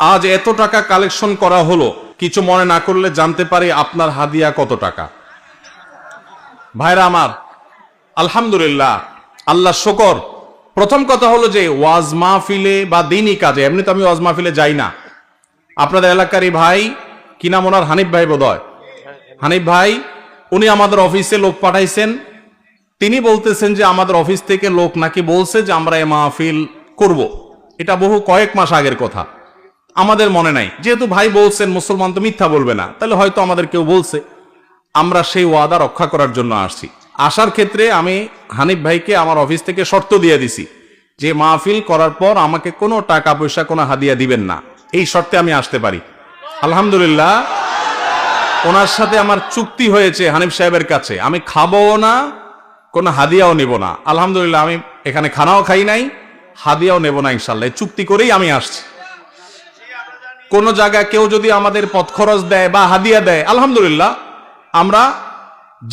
আজ এত টাকা কালেকশন করা হলো, কিছু মনে না করলে জানতে পারি আপনার হাদিয়া কত টাকা? ভাইরা আমার, আলহামদুলিল্লাহ, আল্লাহ শুকর। প্রথম কথা হলো যে ওয়াজ মাহফিলে বা দিনই কাজে, এমনি তো আমি ওয়াজ মাহফিলে যাই না। আপনাদের এলাকারই ভাই, কি নাম ওনার, হানিফ ভাই বোধহয়, হানিফ ভাই, উনি আমাদের অফিসে লোক পাঠাইছেন। তিনি বলতেছেন যে আমাদের অফিস থেকে লোক নাকি বলছে যে আমরা এ মাহফিল করব। এটা বহু কয়েক মাস আগের কথা, আমাদের মনে নাই। যেহেতু ভাই বলছেন, মুসলমান তো মিথ্যা বলবে না, তাহলে হয়তো আমাদের কেউ বলছে। আমরা সেই ওয়াদা রক্ষা করার জন্য আসছি। আসার ক্ষেত্রে আমি হানিফ ভাইকে আমার অফিস থেকে শর্ত দিয়ে দিছি যে মাহফিল করার পর আমাকে কোনো টাকা পয়সা, কোনো হাদিয়া দিবেন না, এই শর্তে আমি আসতে পারি। আলহামদুলিল্লাহ, ওনার সাথে আমার চুক্তি হয়েছে হানিফ সাহেবের কাছে, আমি খাবো না, কোনো হাদিয়াও নেব না। আলহামদুলিল্লাহ, আমি এখানে খানাও খাই নাই, হাদিয়াও নেব না, ইনশাল্লাহ চুক্তি করেই আমি আসছি। কোন জায়গায় কেউ যদি আমাদের পথ খরচ দেয় বা হাদিয়া দেয়, আলহামদুলিল্লাহ, আমরা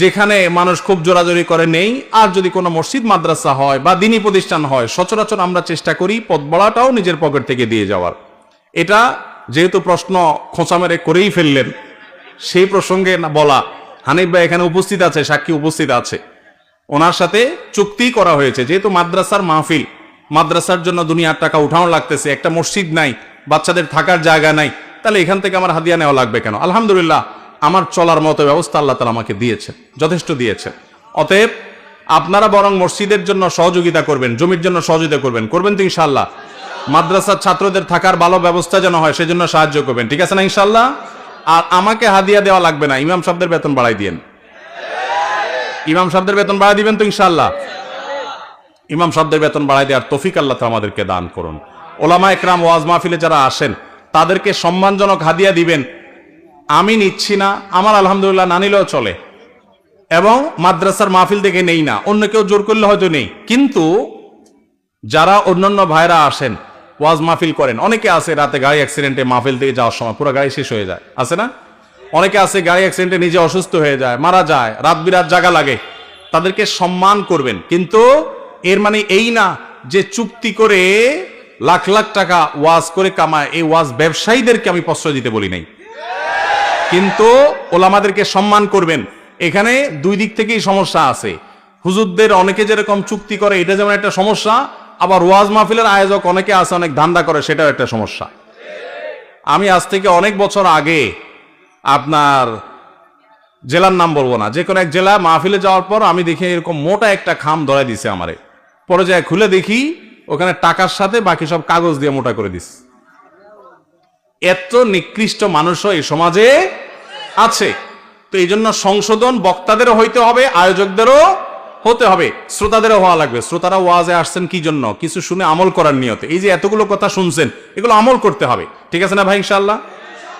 যেখানে মানুষ খুব জোরাজোরি করে নেই। আর যদি কোনো মসজিদ মাদ্রাসা হয় বা দিনী প্রতিষ্ঠান হয়, সচরাচর আমরা চেষ্টা করি পথ বড়াটাও নিজের পকেট থেকে দিয়ে যাওয়ার। এটা যেহেতু প্রশ্ন খোঁচা মেরে করেই ফেললেন, সেই প্রসঙ্গে না বলা, হানিফ ভাই এখানে উপস্থিত আছে, সাক্ষী উপস্থিত আছে, ওনার সাথে চুক্তি করা হয়েছে। যেহেতু মাদ্রাসার মাহফিল, মাদ্রাসার জন্য দুনিয়ার টাকা উঠানো লাগতেছে, একটা মসজিদ নাই, বাচ্চাদের থাকার জায়গা নাই, তাহলে এখান থেকে আমার হাদিয়া নেওয়া লাগবে কেন? আলহামদুলিল্লাহ, আমার চলার মতো ব্যবস্থা আল্লাহ তাআলা আমাকে দিয়েছেন, যথেষ্ট দিয়েছেন। অতএব আপনারা বরং মসজিদের জন্য সহযোগিতা করবেন, জমির জন্য সহযোগিতা করবেন, করবেন তো ইনশাআল্লাহ। মাদ্রাসার ছাত্রদের থাকার ভালো ব্যবস্থা যেন হয়, সেজন্য সাহায্য করবেন, ঠিক আছে না ইনশাআল্লাহ? আর আমাকে হাদিয়া দেওয়া লাগবে না, ইমাম সাহেবদের বেতন বাড়াই দিয়েন। ইমাম সাহেবদের বেতন বাড়াই দিবেন তো ইনশাআল্লাহ? ইমাম সাহেবদের বেতন বাড়াই দেওয়ার তৌফিক আল্লাহ তাআলা আমাদেরকে দান করুন। ওলামা একরাম ওয়াজ মাহফিলে যারা আসেন, তাদেরকে সম্মানজনক হাদিয়া দিবেন। আমি নিচ্ছি না, আমার আলহামদুলিল্লাহ না নিলেও চলে, এবং মাদ্রাসার মাহফিল থেকে নেই না, অন্য কেউ জোর করলে হয়তো নেই। কিন্তু যারা অন্যান্য ভাইরা আসেন, ওয়াজ মাহফিল করেন, অনেকে আছে রাতে গাড়ি অ্যাক্সিডেন্টে মাহফিল থেকে যাওয়ার সময় পুরো গাড়ি শেষ হয়ে যায়, আছে না? অনেকে আছে গাড়ি অ্যাক্সিডেন্টে নিজে অসুস্থ হয়ে যায়, মারা যায়, রাত বিরাত জাগা লাগে, তাদেরকে সম্মান করবেন। কিন্তু এর মানে এই না যে চুক্তি করে লাখ লাখ টাকা ওয়াজ করে কামায়, এই ওয়াজ ব্যবসায়ীদেরকে আমি প্রশ্রয় দিতে বলি নাই। কিন্তু ওলামাদেরকে সম্মান করবেন। এখানে দুই দিক থেকেই সমস্যা আছে। হুজুরদের অনেকে যেরকম চুক্তি করে, এটা যেমন একটা সমস্যা, আবার ওয়াজ মাহফিলের আয়োজক অনেকে আছে অনেক ধান্দা করে, সেটাও একটা সমস্যা। আমি আজ থেকে অনেক বছর আগে, আপনার জেলার নাম বলবো না, যে কোনো এক জেলা মাহফিলে যাওয়ার পর আমি দেখি এরকম মোটা একটা খাম ধরাই দিছে আমারে। পরে যায় খুলে দেখি ওখানে টাকার সাথে বাকি সব কাগজ দিয়ে মোটা করে দিস। এত নিকৃষ্ট মানুষও এই সমাজে আছে। তো এই জন্য সংশোধন বক্তাদেরও হইতে হবে, আয়োজকদেরও হতে হবে, শ্রোতাদেরও হওয়া লাগবে। শ্রোতারা ওয়াজে আসছেন কি জন্য? কিছু শুনে আমল করার নিয়তে। এই যে এতগুলো কথা শুনছেন, এগুলো আমল করতে হবে, ঠিক আছে না ভাই ইনশাআল্লাহ?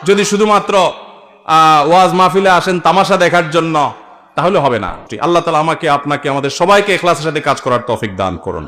যদি শুধুমাত্র ওয়াজ মাহফিলে আসেন তামাশা দেখার জন্য, তাহলে হবে না। আল্লাহ তাআলা আমাকে, আপনাকে, আমাদের সবাইকে ইখলাসের সাথে কাজ করার তৌফিক দান করুন।